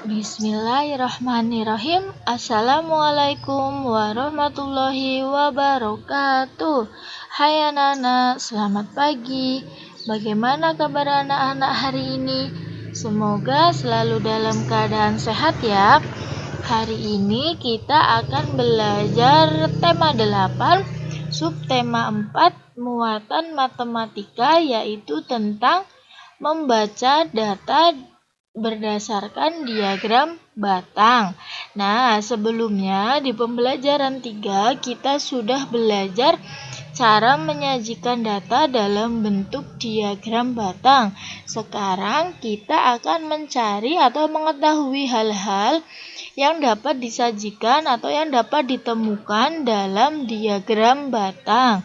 Bismillahirrahmanirrahim. Assalamualaikum warahmatullahi wabarakatuh. Hai anak-anak, selamat pagi. Bagaimana kabar anak-anak hari ini? Semoga selalu dalam keadaan sehat ya. Hari ini kita akan belajar tema 8, subtema 4, muatan matematika, yaitu tentang membaca data berdasarkan diagram batang. Nah, sebelumnya di pembelajaran 3 kita sudah belajar cara menyajikan data dalam bentuk diagram batang. Sekarang kita akan mencari atau mengetahui hal-hal yang dapat disajikan atau yang dapat ditemukan dalam diagram batang.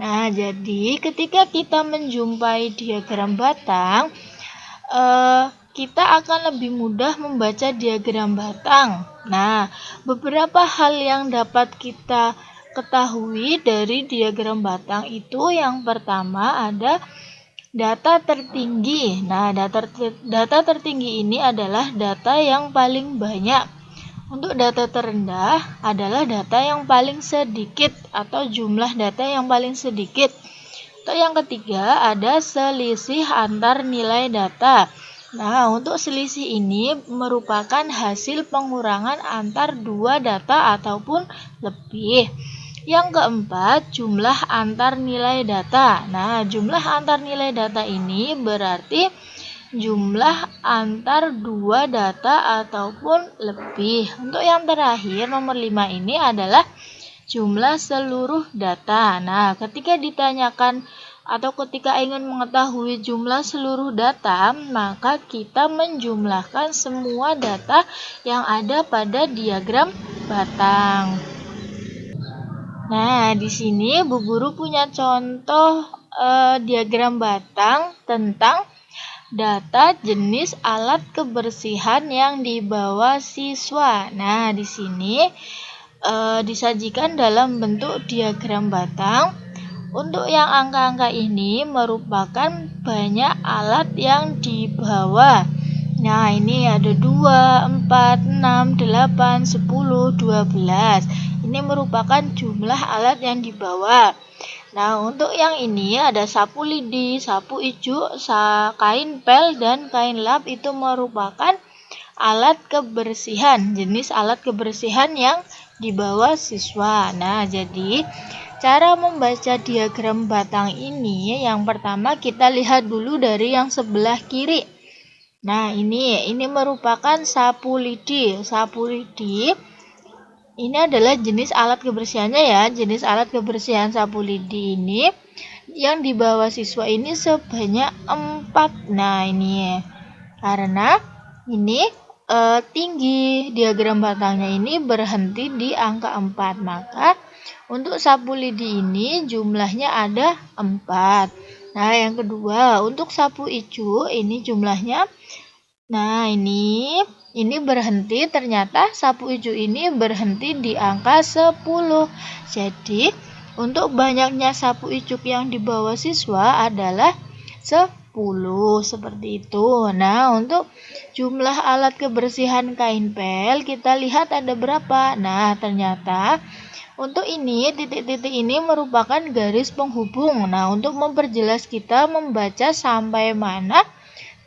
Nah, jadi ketika kita menjumpai diagram batang, kita akan lebih mudah membaca diagram batang. Nah, beberapa hal yang dapat kita ketahui dari diagram batang itu, yang pertama ada data tertinggi. Nah, data tertinggi ini adalah data yang paling banyak. Untuk data terendah adalah data yang paling sedikit atau jumlah data yang paling sedikit. Atau yang ketiga ada selisih antar nilai data. Nah, untuk selisih ini merupakan hasil pengurangan antar dua data ataupun lebih. Yang keempat, jumlah antar nilai data. Nah, jumlah antar nilai data ini berarti jumlah antar dua data ataupun lebih. Untuk yang terakhir, nomor 5 ini adalah jumlah seluruh data. Nah, ketika ditanyakan atau ketika ingin mengetahui jumlah seluruh data, maka kita menjumlahkan semua data yang ada pada diagram batang. Nah, di sini Bu Guru punya contoh diagram batang tentang data jenis alat kebersihan yang dibawa siswa. Nah, di sini disajikan dalam bentuk diagram batang. Untuk yang angka-angka ini merupakan banyak alat yang dibawa. Nah, ini ada 2, 4, 6, 8, 10, 12. Ini merupakan jumlah alat yang dibawa. Nah, untuk yang ini ada sapu lidi, sapu ijuk, kain pel, dan kain lap. Itu merupakan alat kebersihan, jenis alat kebersihan yang dibawa siswa. Nah, jadi cara membaca diagram batang ini, yang pertama kita lihat dulu dari yang sebelah kiri. Nah, ini merupakan sapu lidi. Sapu lidi ini adalah jenis alat kebersihannya ya. Jenis alat kebersihan sapu lidi ini yang dibawa siswa ini sebanyak 4. Nah, ini karena ini tinggi diagram batangnya ini berhenti di angka 4, maka untuk sapu lidi ini jumlahnya ada 4. Nah, yang kedua, untuk sapu ijuk ini jumlahnya, nah ini berhenti, ternyata sapu ijuk ini berhenti di angka 10. Jadi, untuk banyaknya sapu ijuk yang dibawa siswa adalah 10, seperti itu. Nah, untuk jumlah alat kebersihan kain pel kita lihat ada berapa. Nah, ternyata untuk ini titik-titik ini merupakan garis penghubung. Nah, untuk memperjelas kita membaca sampai mana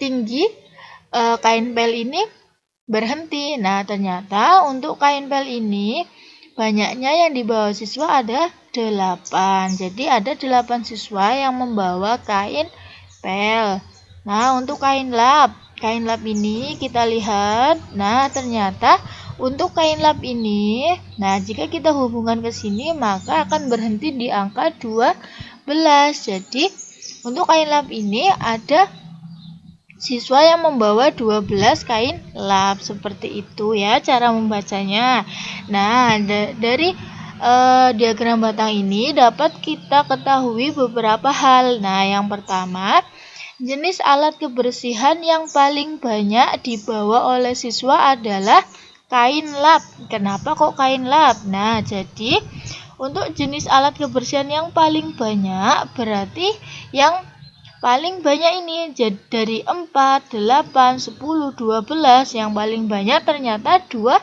tinggi kain pel ini berhenti. Nah, ternyata untuk kain pel ini banyaknya yang dibawa siswa ada 8. Jadi ada 8 siswa yang membawa kain pel. Nah, untuk kain lap ini kita lihat. Nah, ternyata untuk kain lap ini, nah jika kita hubungkan ke sini maka akan berhenti di angka 12. Jadi untuk kain lap ini ada siswa yang membawa 12 kain lap. Seperti itu ya cara membacanya. Nah, dari diagram batang ini dapat kita ketahui beberapa hal. Nah, yang pertama, jenis alat kebersihan yang paling banyak dibawa oleh siswa adalah kain lap. Kenapa kok kain lap? Nah, jadi untuk jenis alat kebersihan yang paling banyak berarti yang paling banyak ini dari 4, 8, 10, 12 yang paling banyak ternyata 12.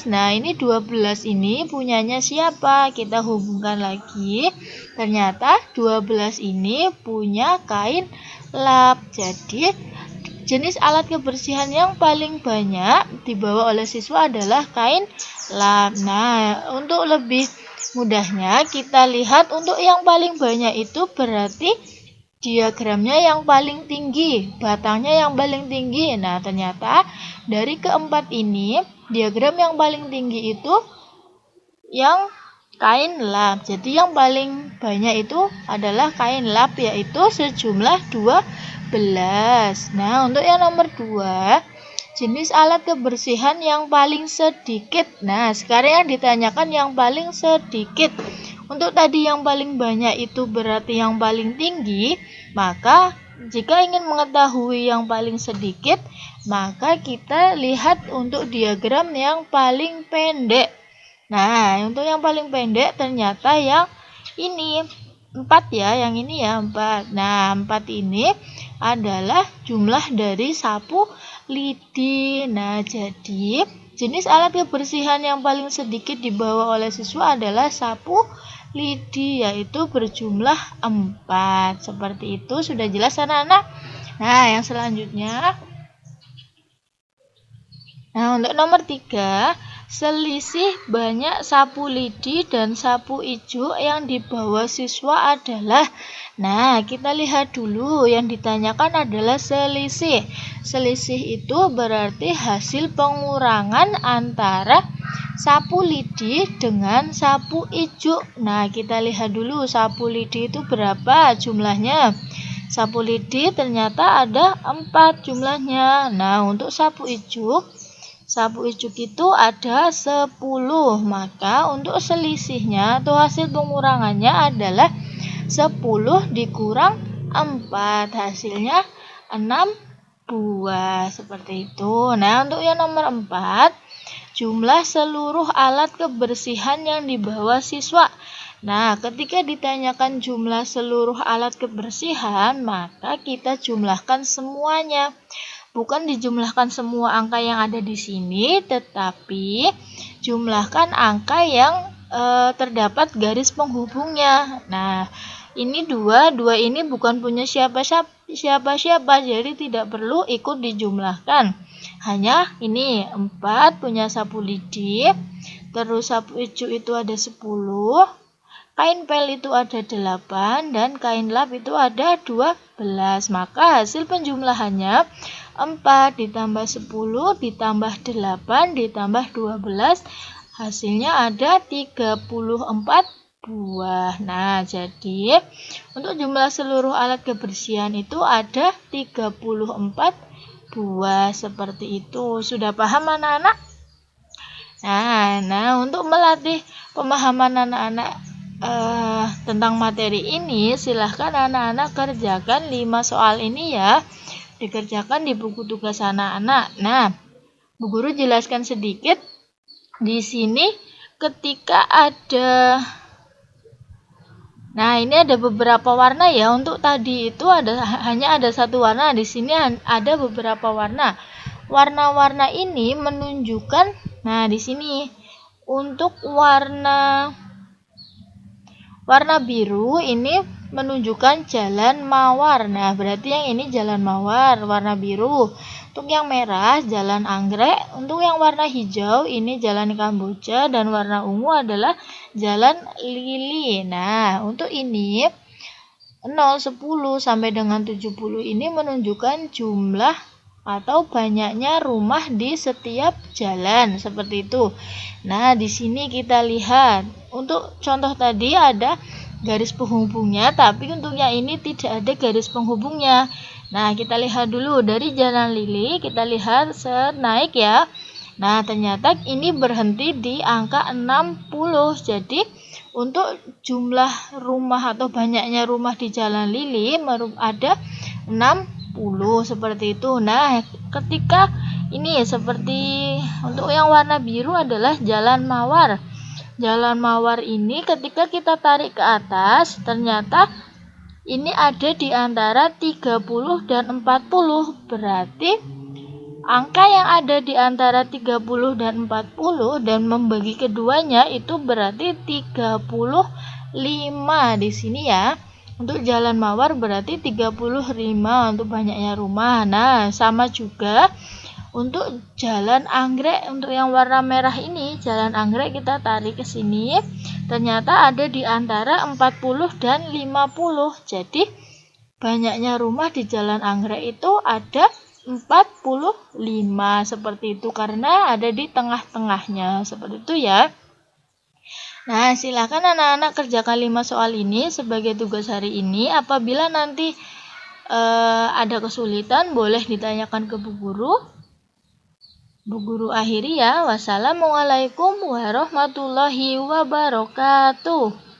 Nah, ini 12 ini punyanya siapa? Kita hubungkan lagi. Ternyata 12 ini punya kain lap. Jadi, jenis alat kebersihan yang paling banyak dibawa oleh siswa adalah kain lap. Nah, untuk lebih mudahnya kita lihat untuk yang paling banyak itu berarti diagramnya yang paling tinggi, batangnya yang paling tinggi. Nah, ternyata dari keempat ini, diagram yang paling tinggi itu yang kain lap. Jadi yang paling banyak itu adalah kain lap, yaitu sejumlah 12. Nah, untuk yang nomor 2, jenis alat kebersihan yang paling sedikit. Nah, sekarang yang ditanyakan yang paling sedikit. Untuk tadi yang paling banyak itu berarti yang paling tinggi, maka jika ingin mengetahui yang paling sedikit, maka kita lihat untuk diagram yang paling pendek. Nah, untuk yang paling pendek ternyata yang ini 4 ya, yang ini ya 4. Nah, 4 ini adalah jumlah dari sapu lidi. Nah, jadi jenis alat kebersihan yang paling sedikit dibawa oleh siswa adalah sapu lidi, yaitu berjumlah 4. Seperti itu, sudah jelas anak-anak? Nah, yang selanjutnya. Nah, untuk nomor 3, selisih banyak sapu lidi dan sapu ijuk yang dibawa siswa adalah. Nah, kita lihat dulu yang ditanyakan adalah selisih. Selisih itu berarti hasil pengurangan antara sapu lidi dengan sapu ijuk. Nah, kita lihat dulu sapu lidi itu berapa jumlahnya. Sapu lidi ternyata ada 4 jumlahnya. Nah, untuk sapu ijuk itu ada 10. Maka untuk selisihnya atau hasil pengurangannya adalah 10 dikurang 4. Hasilnya 6 buah. Seperti itu. Nah, untuk yang nomor 4, jumlah seluruh alat kebersihan yang dibawa siswa. Nah, ketika ditanyakan jumlah seluruh alat kebersihan, maka kita jumlahkan semuanya. Bukan dijumlahkan semua angka yang ada di sini, tetapi jumlahkan angka yang terdapat garis penghubungnya. Nah, ini 2 ini bukan punya siapa-siapa, jadi tidak perlu ikut dijumlahkan. Hanya ini 4 punya sapu lidi, terus sapu ijuk itu ada 10, kain pel itu ada 8, dan kain lap itu ada 12. Maka hasil penjumlahannya 4 ditambah 10 ditambah 8 ditambah 12, hasilnya ada 34 buah. Nah, jadi untuk jumlah seluruh alat kebersihan itu ada 34 buah. Seperti itu. Sudah paham anak-anak? Nah, untuk melatih pemahaman anak-anak tentang materi ini, silahkan anak-anak kerjakan 5 soal ini ya. Dikerjakan di buku tugas anak-anak. Nah, Bu Guru jelaskan sedikit. Di sini ketika ada, nah ini ada beberapa warna ya. Untuk tadi itu hanya ada satu warna. Di sini ada beberapa warna. Warna-warna ini menunjukkan, nah di sini untuk warna biru ini menunjukkan jalan mawar. Nah, berarti yang ini jalan mawar, warna biru. Untuk yang merah, jalan anggrek. Untuk yang warna hijau, ini jalan kamboja. Dan warna ungu adalah jalan lili. Nah, untuk ini 0, 10, sampai dengan 70 ini menunjukkan jumlah atau banyaknya rumah di setiap jalan. Seperti itu. Nah, di sini kita lihat. Untuk contoh tadi ada garis penghubungnya, tapi untuk yang ini tidak ada garis penghubungnya. Nah, kita lihat dulu dari jalan lili, kita lihat naik ya. Nah, ternyata ini berhenti di angka 60. Jadi, untuk jumlah rumah atau banyaknya rumah di jalan lili ada 60 seperti itu. Nah, ketika ini seperti untuk yang warna biru adalah jalan mawar. Jalan mawar ini ketika kita tarik ke atas, ternyata ini ada di antara 30 dan 40. Berarti angka yang ada di antara 30 dan 40 dan membagi keduanya itu berarti 35 di sini ya. Untuk jalan mawar berarti 35 untuk banyaknya rumah. Nah, sama juga untuk jalan anggrek, untuk yang warna merah ini, jalan anggrek kita tarik ke sini. Ternyata ada di antara 40 dan 50. Jadi banyaknya rumah di jalan anggrek itu ada 45 seperti itu karena ada di tengah-tengahnya. Seperti itu ya. Nah, silakan anak-anak kerjakan 5 soal ini sebagai tugas hari ini. Apabila nanti ada kesulitan, boleh ditanyakan ke Bu Guru. Bu Guru akhiri ya. Wassalamualaikum warahmatullahi wabarakatuh.